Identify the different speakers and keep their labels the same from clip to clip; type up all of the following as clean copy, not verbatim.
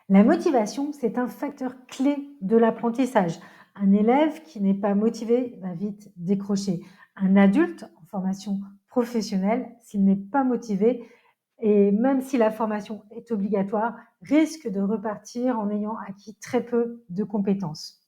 Speaker 1: La motivation, c'est un facteur clé de l'apprentissage. Un élève qui n'est pas motivé va vite décrocher. Un adulte en formation professionnelle, s'il n'est pas motivé, et même si la formation est obligatoire, risque de repartir en ayant acquis très peu de compétences.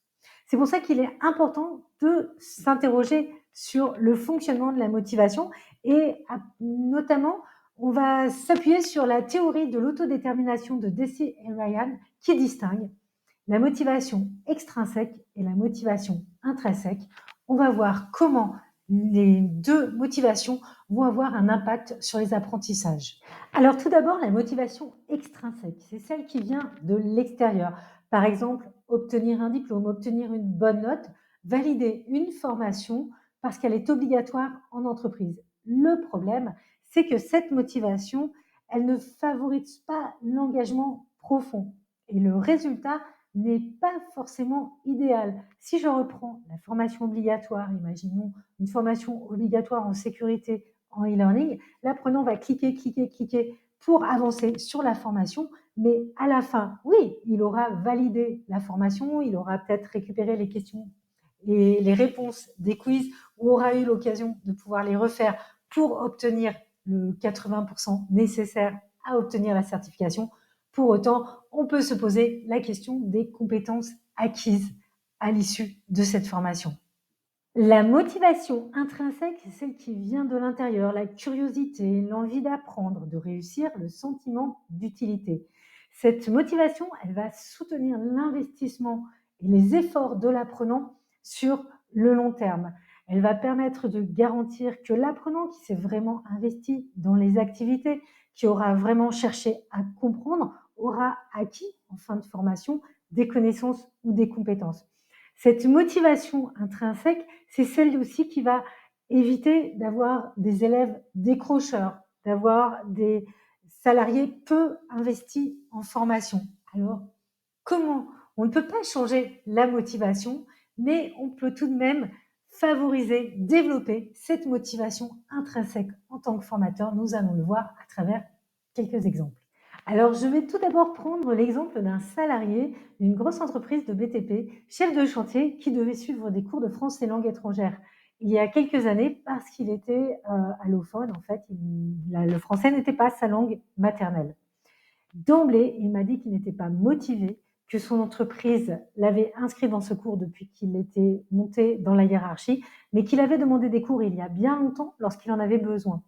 Speaker 1: C'est pour ça qu'il est important de s'interroger sur le fonctionnement de la motivation et notamment, on va s'appuyer sur la théorie de l'autodétermination de Deci et Ryan qui distingue la motivation extrinsèque et la motivation intrinsèque. On va voir comment les deux motivations vont avoir un impact sur les apprentissages. Alors tout d'abord, la motivation extrinsèque, c'est celle qui vient de l'extérieur. Par exemple, obtenir un diplôme, obtenir une bonne note, valider une formation parce qu'elle est obligatoire en entreprise. Le problème, c'est que cette motivation, elle ne favorise pas l'engagement profond. Et le résultat n'est pas forcément idéal. Si je reprends la formation obligatoire, imaginons une formation obligatoire en sécurité en e-learning, l'apprenant va cliquer, cliquer, cliquer pour avancer sur la formation, mais à la fin, oui, il aura validé la formation, il aura peut-être récupéré les questions et les réponses des quiz ou aura eu l'occasion de pouvoir les refaire pour obtenir le 80% nécessaire à obtenir la certification. Pour autant, on peut se poser la question des compétences acquises à l'issue de cette formation. La motivation intrinsèque, c'est celle qui vient de l'intérieur, la curiosité, l'envie d'apprendre, de réussir, le sentiment d'utilité. Cette motivation, elle va soutenir l'investissement et les efforts de l'apprenant sur le long terme. Elle va permettre de garantir que l'apprenant qui s'est vraiment investi dans les activités, qui aura vraiment cherché à comprendre, aura acquis en fin de formation des connaissances ou des compétences. Cette motivation intrinsèque, c'est celle aussi qui va éviter d'avoir des élèves décrocheurs, d'avoir des salariés peu investis en formation. Alors, comment? On ne peut pas changer la motivation, mais on peut tout de même favoriser, développer cette motivation intrinsèque en tant que formateur. Nous allons le voir à travers quelques exemples. Alors, je vais tout d'abord prendre l'exemple d'un salarié d'une grosse entreprise de BTP, chef de chantier, qui devait suivre des cours de français langue étrangère il y a quelques années parce qu'il était allophone. En fait, le français n'était pas sa langue maternelle. D'emblée, il m'a dit qu'il n'était pas motivé, que son entreprise l'avait inscrit dans ce cours depuis qu'il était monté dans la hiérarchie, mais qu'il avait demandé des cours il y a bien longtemps lorsqu'il en avait besoin.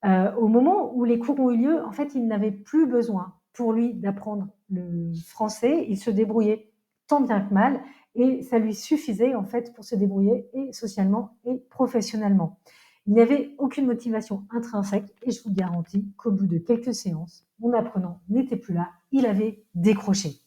Speaker 1: Au moment où les cours ont eu lieu, en fait, il n'avait plus besoin pour lui d'apprendre le français. Il se débrouillait tant bien que mal et ça lui suffisait en fait pour se débrouiller et socialement et professionnellement. Il n'y avait aucune motivation intrinsèque et je vous garantis qu'au bout de quelques séances, mon apprenant n'était plus là, il avait décroché.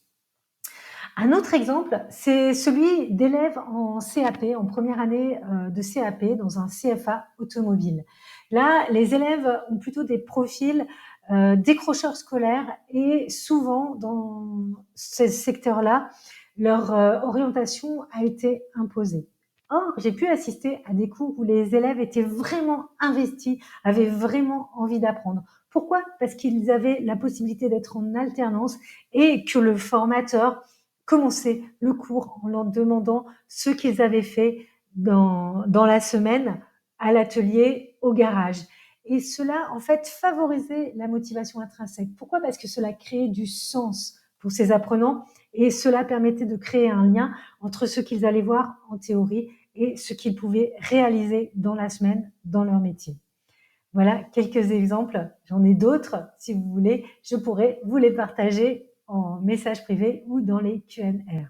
Speaker 1: Un autre exemple, c'est celui d'élèves en CAP, en première année de CAP dans un CFA automobile. Là, les élèves ont plutôt des profils décrocheurs scolaires et souvent dans ces secteurs-là, leur orientation a été imposée. Or, j'ai pu assister à des cours où les élèves étaient vraiment investis, avaient vraiment envie d'apprendre. Pourquoi? Parce qu'ils avaient la possibilité d'être en alternance et que le formateur commencer le cours en leur demandant ce qu'ils avaient fait dans la semaine à l'atelier, au garage. Et cela, en fait, favorisait la motivation intrinsèque. Pourquoi? Parce que cela créait du sens pour ces apprenants et cela permettait de créer un lien entre ce qu'ils allaient voir en théorie et ce qu'ils pouvaient réaliser dans la semaine dans leur métier. Voilà quelques exemples. J'en ai d'autres, si vous voulez. Je pourrais vous les partager en message privé ou dans les Q&R.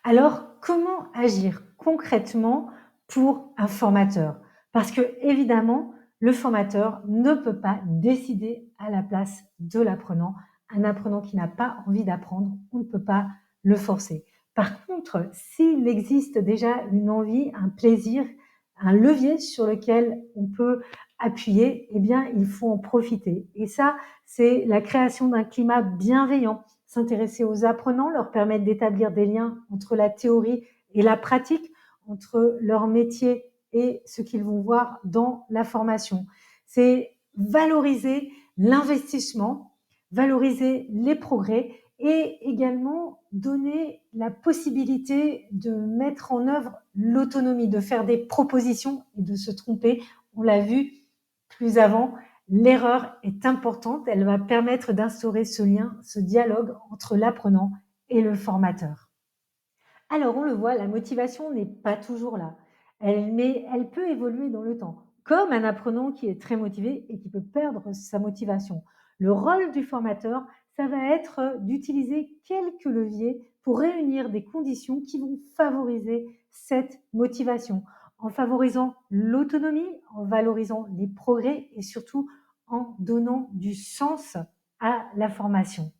Speaker 1: Alors, comment agir concrètement pour un formateur? Parce que, évidemment, le formateur ne peut pas décider à la place de l'apprenant. Un apprenant qui n'a pas envie d'apprendre, on ne peut pas le forcer. Par contre, s'il existe déjà une envie, un plaisir, un levier sur lequel on peut appuyer, eh bien, il faut en profiter. Et ça, c'est la création d'un climat bienveillant. S'intéresser aux apprenants, leur permettre d'établir des liens entre la théorie et la pratique, entre leur métier et ce qu'ils vont voir dans la formation. C'est valoriser l'investissement, valoriser les progrès et également donner la possibilité de mettre en œuvre l'autonomie, de faire des propositions et de se tromper. On l'a vu plus avant, l'erreur est importante, elle va permettre d'instaurer ce lien, ce dialogue entre l'apprenant et le formateur. Alors, on le voit, la motivation n'est pas toujours là. Mais elle peut évoluer dans le temps, comme un apprenant qui est très motivé et qui peut perdre sa motivation. Le rôle du formateur, ça va être d'utiliser quelques leviers pour réunir des conditions qui vont favoriser cette motivation, en favorisant l'autonomie, en valorisant les progrès et surtout en donnant du sens à la formation.